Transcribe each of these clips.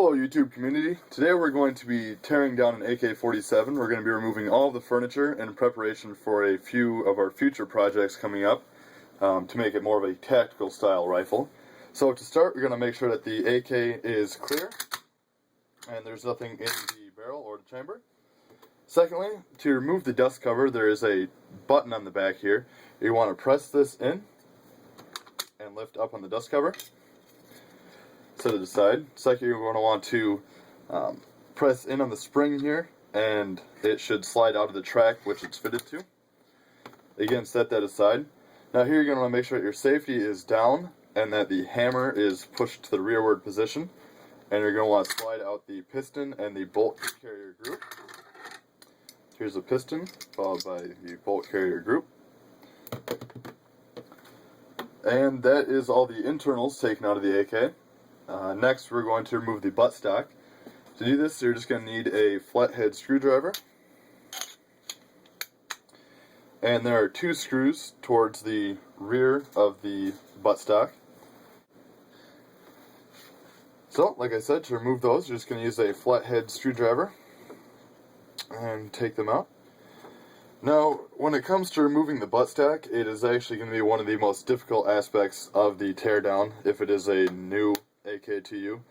Hello YouTube community. Today we're going to be tearing down an AK-47. We're going to be removing all of the furniture in preparation for a few of our future projects coming up to make it more of a tactical style rifle. So to start, we're going to make sure that the AK is clear and there's nothing in the barrel or the chamber. Secondly, to remove the dust cover, there is a button on the back here. You want to press this in and lift up on the dust cover. Set it aside. Second, you're going to want to press in on the spring here, and it should slide out of the track which it's fitted to. Again, set that aside. Now here you're going to want to make sure that your safety is down and that the hammer is pushed to the rearward position. And you're going to want to slide out the piston and the bolt carrier group. Here's the piston, followed by the bolt carrier group. And that is all the internals taken out of the AK. Next, we're going to remove the buttstock. To do this, you're just going to need a flathead screwdriver. And there are two screws towards the rear of the buttstock. So, like I said, to remove those, you're just going to use a flathead screwdriver and take them out. Now, when it comes to removing the buttstock, it is actually going to be one of the most difficult aspects of the teardown if it is a new AK to you,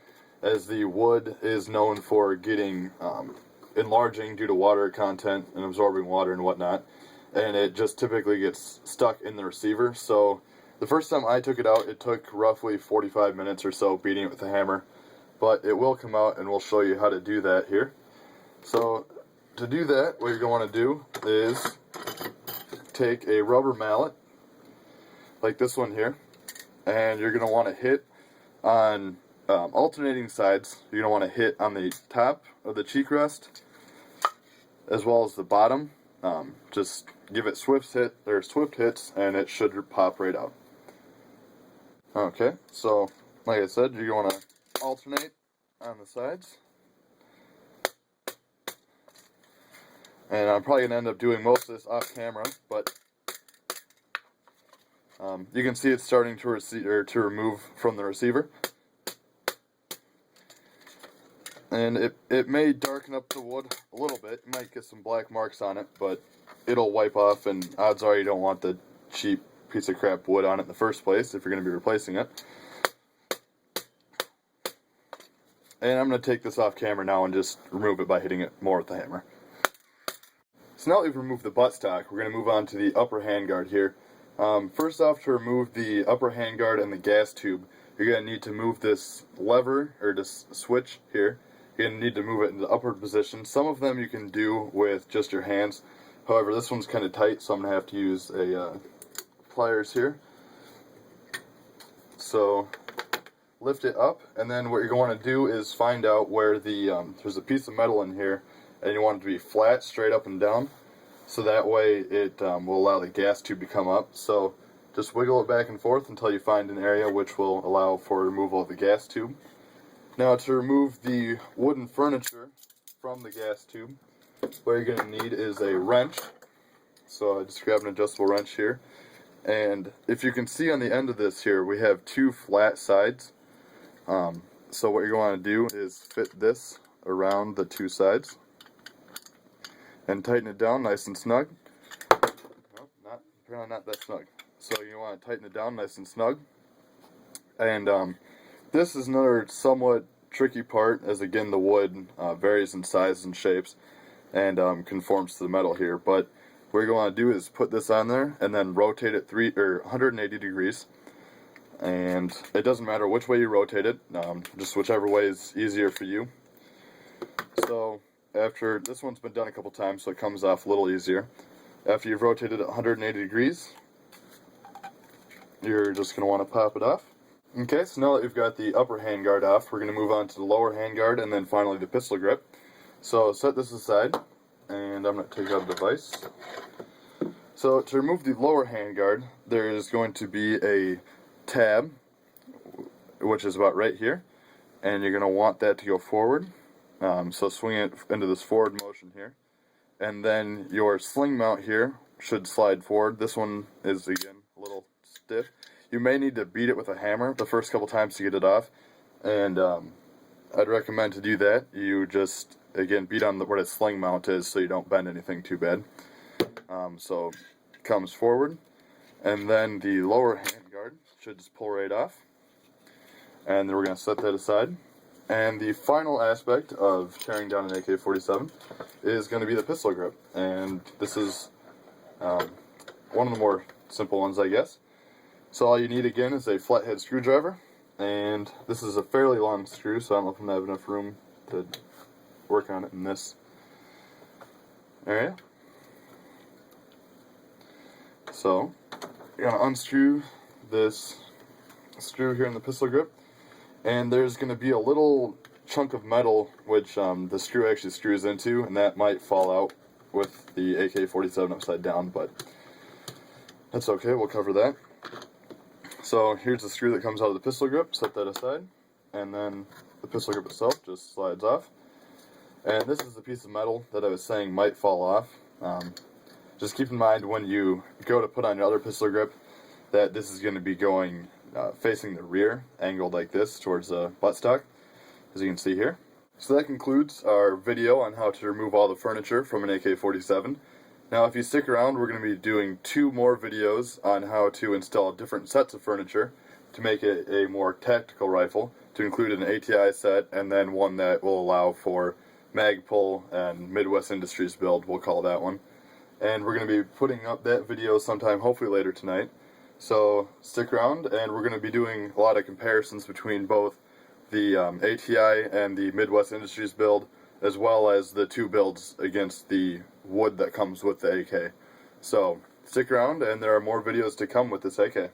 as the wood is known for getting enlarging due to water content and absorbing water and whatnot, and it just typically gets stuck in the receiver. So the first time I took it out, it took roughly 45 minutes or so beating it with a hammer, but it will come out and we'll show you how to do that here. So to do that, what you're going to do is take a rubber mallet like this one here, and you're going to want to hit on alternating sides. You're going to want to hit on the top of the cheek rest as well as the bottom. Just give it swift hits and it should pop right out. Okay, so like I said, you're going to alternate on the sides. And I'm probably going to end up doing most of this off camera, but you can see it's starting to remove from the receiver. And it may darken up the wood a little bit. You might get some black marks on it, but it'll wipe off, and odds are you don't want the cheap piece of crap wood on it in the first place if you're going to be replacing it. And I'm going to take this off camera now and just remove it by hitting it more with the hammer. So now that we've removed the buttstock, we're going to move on to the upper handguard here. First off, to remove the upper handguard and the gas tube, you're going to need to move this lever, or this switch here. You're going to need to move it in the upward position. Some of them you can do with just your hands. However, this one's kind of tight, so I'm going to have to use a pliers here. So lift it up, and then what you're going to do is find out where the there's a piece of metal in here, and you want it to be flat, straight up and down, so that way it will allow the gas tube to come up. So just wiggle it back and forth until you find an area which will allow for removal of the gas tube. Now, to remove the wooden furniture from the gas tube, what you're going to need is a wrench. So I just grab an adjustable wrench here, and if you can see on the end of this here, we have two flat sides. So what you're going to do is fit this around the two sides and tighten it down nice and snug. Nope, apparently not that snug. So you want to tighten it down nice and snug. And this is another somewhat tricky part, as again the wood varies in sizes and shapes and conforms to the metal here. But what you're going to do is put this on there and then rotate it 180 degrees. And it doesn't matter which way you rotate it, just whichever way is easier for you. So after this one's been done a couple times, so it comes off a little easier. After you've rotated it 180 degrees, you're just going to want to pop it off. Okay, so now that we've got the upper handguard off, we're going to move on to the lower handguard and then finally the pistol grip. So set this aside, and I'm going to take out a device. So to remove the lower handguard, there is going to be a tab, which is about right here, and you're going to want that to go forward. So swing it into this forward motion here, and then your sling mount here should slide forward. This one is again a little stiff. You may need to beat it with a hammer the first couple times to get it off, and I'd recommend to do that. You just, again, beat on where the sling mount is so you don't bend anything too bad. So it comes forward, and then the lower handguard should just pull right off. And then we're going to set that aside. And the final aspect of tearing down an AK-47 is going to be the pistol grip. And this is one of the more simple ones, I guess. So all you need, again, is a flathead screwdriver. And this is a fairly long screw, so I don't know if I'm going to have enough room to work on it in this area. So, you're going to unscrew this screw here in the pistol grip, and there's going to be a little chunk of metal which the screw actually screws into, and that might fall out with the AK-47 upside down, but that's okay, we'll cover that. So here's the screw that comes out of the pistol grip, set that aside, and then the pistol grip itself just slides off. And this is the piece of metal that I was saying might fall off. Just keep in mind when you go to put on your other pistol grip that this is going to be going facing the rear, angled like this towards the buttstock, as you can see here. So that concludes our video on how to remove all the furniture from an AK-47. Now if you stick around, we're going to be doing 2 more videos on how to install different sets of furniture to make it a more tactical rifle, to include an ATI set, and then one that will allow for mag pull and Midwest Industries build, we'll call that one. And we're going to be putting up that video sometime, hopefully later tonight. So stick around, and we're going to be doing a lot of comparisons between both the ATI and the Midwest Industries build, as well as the 2 builds against the wood that comes with the AK. So stick around, and there are more videos to come with this AK.